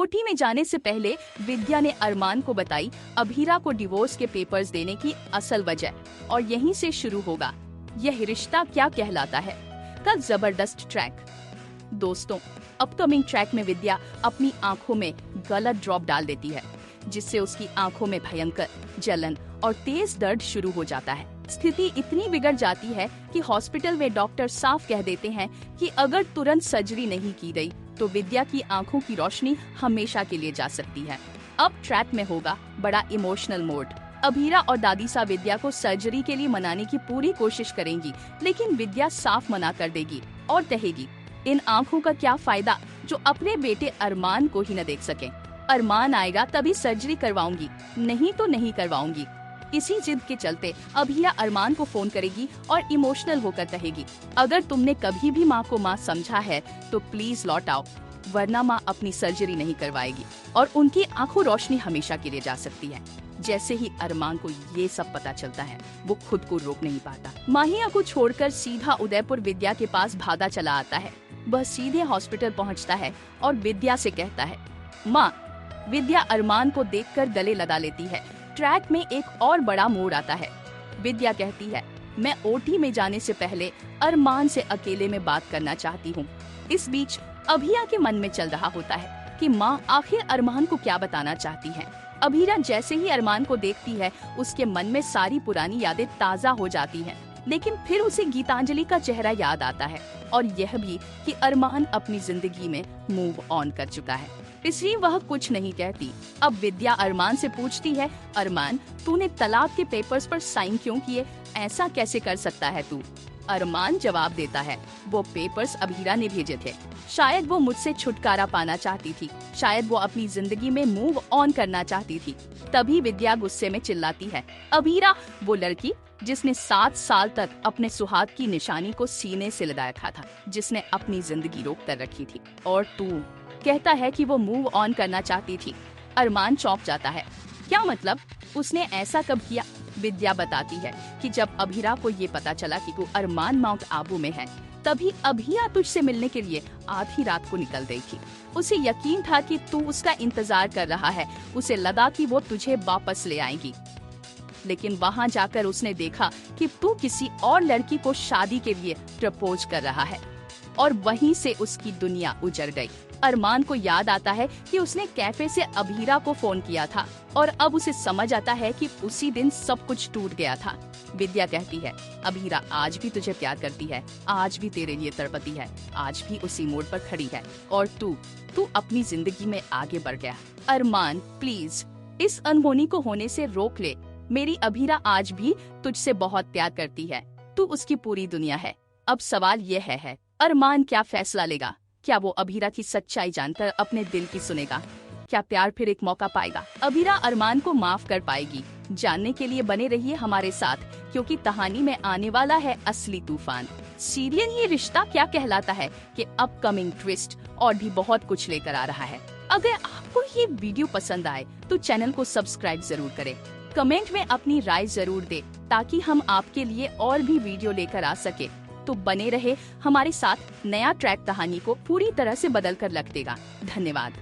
OT में जाने से पहले विद्या ने अरमान को बताई अभीरा को डिवोर्स के पेपर्स देने की असल वजह, और यहीं से शुरू होगा यह रिश्ता क्या कहलाता है का जबरदस्त ट्रैक। दोस्तों, अपकमिंग ट्रैक में विद्या अपनी आंखों में गलत ड्रॉप डाल देती है, जिससे उसकी आंखों में भयंकर जलन और तेज दर्द शुरू हो जाता है। स्थिति इतनी बिगड़ जाती है कि हॉस्पिटल में डॉक्टर साफ कह देते हैं कि अगर तुरंत सर्जरी नहीं की गई तो विद्या की आंखों की रोशनी हमेशा के लिए जा सकती है। अब ट्रैक में होगा बड़ा इमोशनल मोड। अभीरा और दादीसा विद्या को सर्जरी के लिए मनाने की पूरी कोशिश करेंगी, लेकिन विद्या साफ मना कर देगी और कहेगी इन आंखों का क्या फायदा जो अपने बेटे अरमान को ही न देख सके। अरमान आएगा तभी सर्जरी करवाऊंगी, नहीं तो नहीं करवाऊंगी। इसी जिद के चलते अभीरा अरमान को फोन करेगी और इमोशनल होकर कहेगी अगर तुमने कभी भी माँ को माँ समझा है तो प्लीज लौट आओ, वरना माँ अपनी सर्जरी नहीं करवाएगी और उनकी आंखों रोशनी हमेशा के लिए जा सकती है। जैसे ही अरमान को ये सब पता चलता है वो खुद को रोक नहीं पाता। माहिया को छोड़कर सीधा उदयपुर विद्या के पास भागा चला आता है। वह सीधे हॉस्पिटल पहुंचता है और विद्या से कहता है माँ। विद्या अरमान को देखकर गले लगा लेती है। ट्रैक में एक और बड़ा मोड़ आता है। विद्या कहती है मैं ओटी में जाने से पहले अरमान से अकेले में बात करना चाहती हूँ। इस बीच अभीरा के मन में चल रहा होता है कि माँ आखिर अरमान को क्या बताना चाहती है। अभीरा जैसे ही अरमान को देखती है उसके मन में सारी पुरानी यादें ताज़ा हो जाती हैं। लेकिन फिर उसे गीतांजलि का चेहरा याद आता है और यह भी कि अरमान अपनी जिंदगी में मूव ऑन कर चुका है, इसलिए वह कुछ नहीं कहती। अब विद्या अरमान से पूछती है अरमान तूने तलाक के पेपर्स पर साइन क्यों किए, ऐसा कैसे कर सकता है तू। अरमान जवाब देता है वो पेपर्स अभीरा ने भेजे थे। शायद वो मुझसे छुटकारा पाना चाहती थी, शायद वो अपनी जिंदगी में मूव ऑन करना चाहती थी। तभी विद्या गुस्से में चिल्लाती है अभीरा, वो लड़की जिसने 7 साल तक अपने सुहाग की निशानी को सीने से लगा रखा था, जिसने अपनी जिंदगी रोक कर रखी थी, और तू कहता है कि वो मूव ऑन करना चाहती थी। अरमान चौंक जाता है। क्या मतलब, उसने ऐसा कब किया। विद्या बताती है कि जब अभीरा को ये पता चला कि तू अरमान माउंट आबू में है, तभी अभीरा तुझसे मिलने के लिए आधी रात को निकल गई थी। उसे यकीन था कि तू उसका इंतजार कर रहा है, उसे लगा कि वो तुझे वापस ले आएगी। लेकिन वहाँ जाकर उसने देखा कि तू किसी और लड़की को शादी के लिए प्रपोज कर रहा है, और वहीं से उसकी दुनिया उजड़ गई। अरमान को याद आता है कि उसने कैफे से अभीरा को फोन किया था और अब उसे समझ आता है कि उसी दिन सब कुछ टूट गया था। विद्या कहती है अभीरा आज भी तुझे प्यार करती है, आज भी तेरे लिए तड़पती है, आज भी उसी मोड़ पर खड़ी है, और तू अपनी जिंदगी में आगे बढ़ गया। अरमान प्लीज इस अनहोनी को होने से रोक ले। मेरी अभीरा आज भी तुझसे बहुत प्यार करती है, तू उसकी पूरी दुनिया है। अब सवाल यह है अरमान क्या फैसला लेगा। क्या वो अभीरा की सच्चाई जानकर अपने दिल की सुनेगा। क्या प्यार फिर एक मौका पाएगा। अभीरा अरमान को माफ कर पाएगी। जानने के लिए बने रहिए हमारे साथ, क्योंकि कहानी में आने वाला है असली तूफान। सीरियल ये रिश्ता क्या कहलाता है कि अपकमिंग ट्विस्ट और भी बहुत कुछ लेकर आ रहा है। अगर आपको ये वीडियो पसंद आए तो चैनल को सब्सक्राइब जरूर करें। कमेंट में अपनी राय जरूर दे ताकि हम आपके लिए और भी वीडियो लेकर आ सके। तो बने रहे हमारे साथ। नया ट्रैक कहानी को पूरी तरह से बदल कर रख देगा। धन्यवाद।